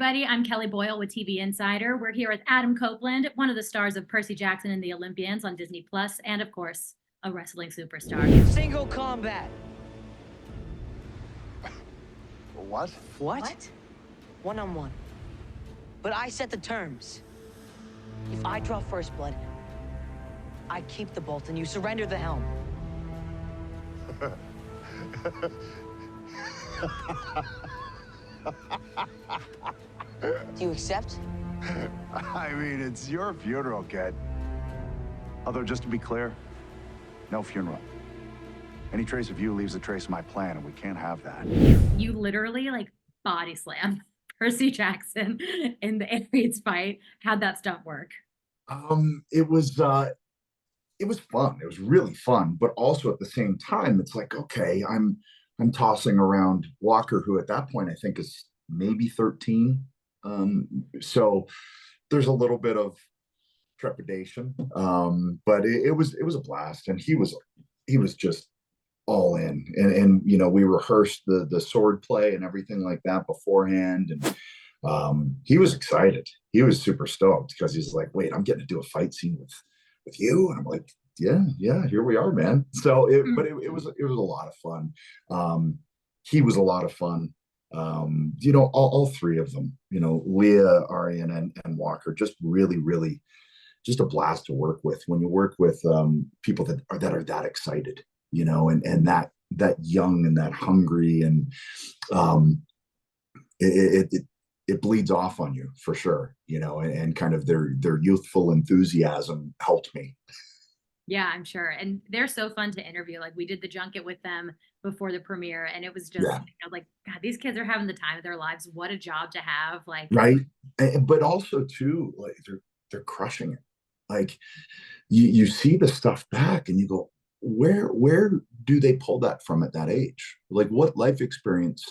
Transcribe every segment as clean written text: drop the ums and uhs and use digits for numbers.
everybody. I'm Kelly Boyle with TV Insider. We're here with Adam Copeland, one of the stars of Percy Jackson and the Olympians on Disney Plus, and of course, a wrestling superstar. Single combat. What? What? One-on-one. But I set the terms. If I draw first blood, I keep the bolt and you surrender the helm. Do you accept? I mean, it's your funeral, kid. Although, just to be clear, no funeral. Any trace of you leaves a trace of my plan, and we can't have that. You literally like body slam Percy Jackson in the Ares fight. How'd that stunt work? It was fun. It was really fun, but also at the same time, it's like, okay, I'm tossing around Walker, who at that point I think is maybe 13. So there's a little bit of trepidation, but it was a blast, and he was just all in, and you know, we rehearsed the sword play and everything like that beforehand, and he was excited. He was super stoked because he's like, wait, I'm getting to do a fight scene with you, and I'm like, yeah, here we are, man. So it was a lot of fun. He was a lot of fun. You know, all three of them, you know, Leah, Arian, and Walker, just really just a blast to work with. When you work with people that are that excited, you know, and that young and that hungry, and it bleeds off on you for sure, you know, and kind of their youthful enthusiasm helped me. Yeah, I'm sure. And they're so fun to interview. Like we did the junket with them before the premiere, and it was just Yeah, like, God, these kids are having the time of their lives. What a job to have. Like, right. But also too, like they're crushing it. Like you see the stuff back and you go, where do they pull that from at that age? Like what life experience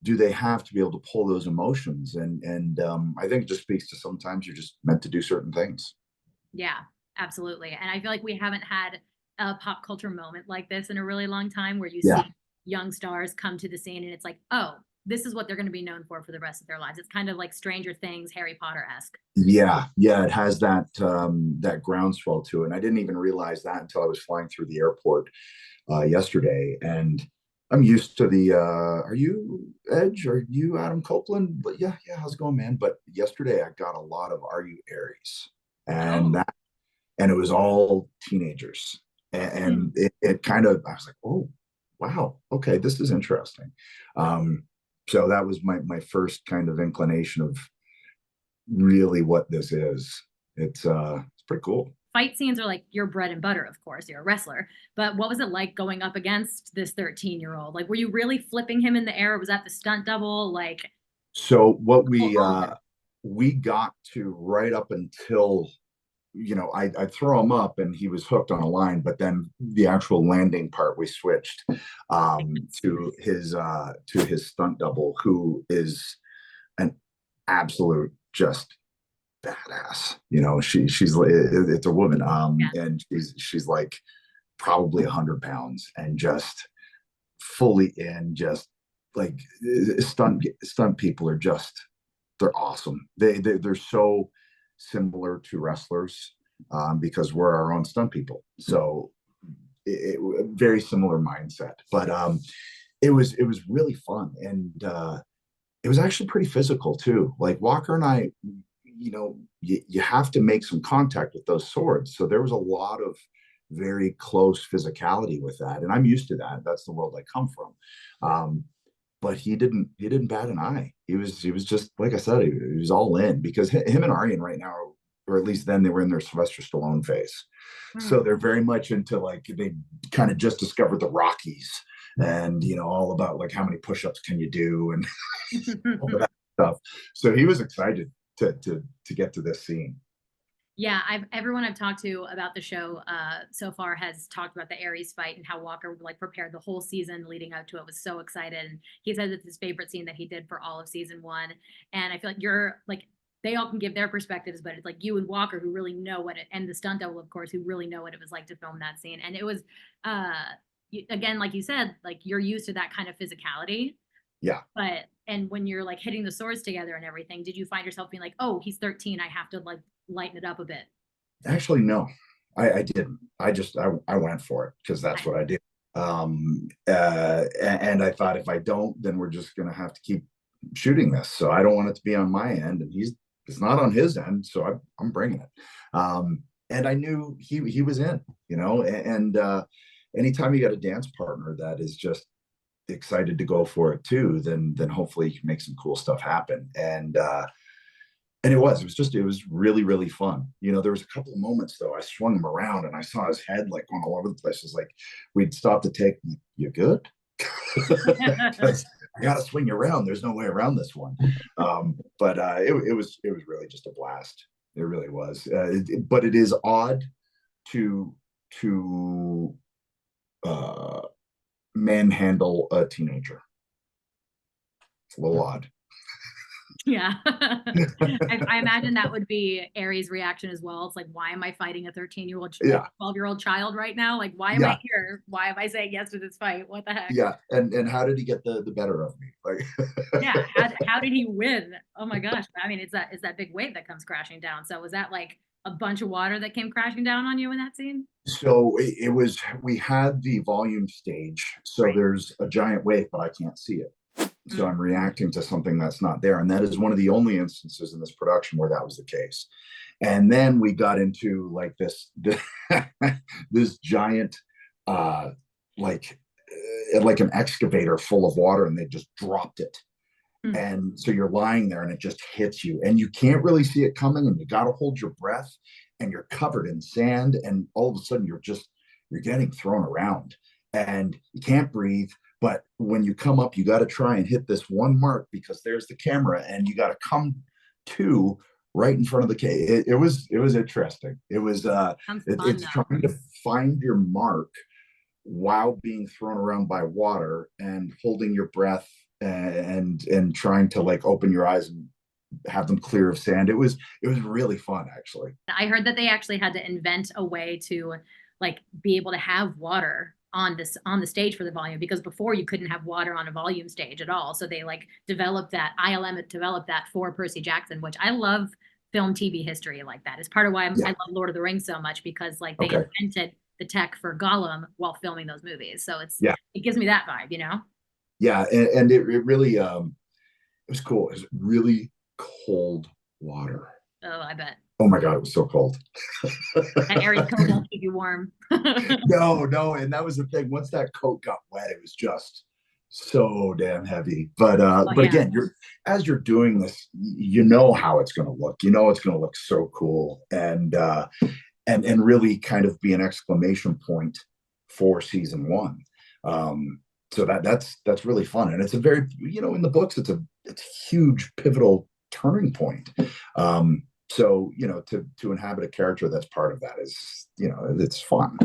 do they have to be able to pull those emotions? And I think it just speaks to sometimes you're just meant to do certain things. yeah, absolutely. And I feel like we haven't had a pop culture moment like this in a really long time where you see Yeah, young stars come to the scene and it's like, oh, this is what they're going to be known for the rest of their lives. It's kind of like Stranger Things, Harry Potter-esque. yeah, it has that groundswell to it. And I didn't even realize that until I was flying through the airport yesterday. And I'm used to the are you Edge? Are you Adam Copeland? But yeah, how's it going, man? But yesterday I got a lot of Are You Aries? And Oh, and it was all teenagers. And it kind of, I was like, oh wow, okay, this is interesting. So that was my first kind of inclination of really what this is. It's pretty cool. fight scenes are like your bread and butter, of course. You're a wrestler. But what was it like going up against this 13-year-old? Like, were you really flipping him in the air? Was that the stunt double? Like, So what all of it. we got to right up until, you know, I throw him up and he was hooked on a line, but then the actual landing part we switched to his stunt double, who is an absolute just badass. You know, it's a woman, Yeah. and she's like probably 100 pounds and just fully in, just like stunt people are just, they're awesome. They're so similar to wrestlers, because we're our own stunt people. So very similar mindset, but it was really fun, and it was actually pretty physical too. Like Walker and I, you know, you have to make some contact with those swords. So there was a lot of very close physicality with that, and I'm used to that. That's the world I come from. But he didn't bat an eye. He was just, like I said, he was all in, because him and Aryan right now, or at least then, they were in their Sylvester Stallone phase. So Hmm. they're very much into, like, they kind of just discovered the Rockies, and you know, all about like how many push-ups can you do and all of that stuff. So he was excited to get to this scene. Yeah, everyone I've talked to about the show so far has talked about the Ares fight and how Walker like prepared the whole season leading up to it, was so excited. And he says it's his favorite scene that he did for all of season one. And I feel like you're like, they all can give their perspectives, but it's like you and Walker who really know what it, and the stunt double, of course, who really know what it was like to film that scene. And it was, again, like you said, like you're used to that kind of physicality, Yeah. but And when you're like hitting the swords together and everything, did you find yourself being like, oh, he's 13, I have to like lighten it up a bit? Actually, no, I didn't. I went for it because that's what I did. And I thought if I don't, then we're just gonna have to keep shooting this. So I don't want it to be on my end, and it's not on his end. So I'm bringing it. And I knew he was in, and anytime you got a dance partner that is just excited to go for it too, then hopefully you can make some cool stuff happen. And it was really, really fun. There was a couple of moments though, I swung him around and I saw his head like going all over the place. It was like we'd stop to take, like, you good? Because I gotta swing you around. There's no way around this one. But it was really just a blast. It really was. But it is odd to manhandle a teenager. It's a little odd. Yeah. I imagine that would be Aries' reaction as well. It's like, why am I fighting a 13-year-old, Yeah. 12-year-old child right now? Like, why am I here? Why am I saying yes to this fight? What the heck? Yeah. And how did he get the better of me? Like, yeah. How did he win? Oh my gosh. I mean, it's that big wave that comes crashing down. So was that like a bunch of water that came crashing down on you in that scene? So it was, we had the volume stage. So there's a giant wave, but I can't see it. So I'm reacting to something that's not there. And that is one of the only instances in this production where that was the case. And then we got into like this giant, like an excavator full of water, and they just dropped it. And so you're lying there and it just hits you and you can't really see it coming, and you got to hold your breath, and you're covered in sand. And all of a sudden you're getting thrown around and you can't breathe. But when you come up, you got to try and hit this one mark because there's the camera, and you got to come to right in front of the cave. It was interesting. It was it's trying to find your mark while being thrown around by water and holding your breath and trying to like open your eyes and have them clear of sand. It was really fun, actually. I heard that they actually had to invent a way to like be able to have water on the stage for the volume, because before you couldn't have water on a volume stage at all. So they like developed that, ILM developed that for Percy Jackson, which I love film TV history like that. It's part of why I love Lord of the Rings so much, because like they invented the tech for Gollum while filming those movies. So it gives me that vibe, Yeah, and it really it was cool. It was really cold water. Oh, I bet. Oh my God, it was so cold. That Aries coat won't keep you warm. No, and that was the thing. Once that coat got wet, it was just so damn heavy. But again, as you're doing this, you know how it's going to look. You know it's going to look so cool, and really kind of be an exclamation point for season one. So that's really fun, and it's a very, in the books, it's a huge pivotal turning point. So to inhabit a character that's part of that is, it's fun.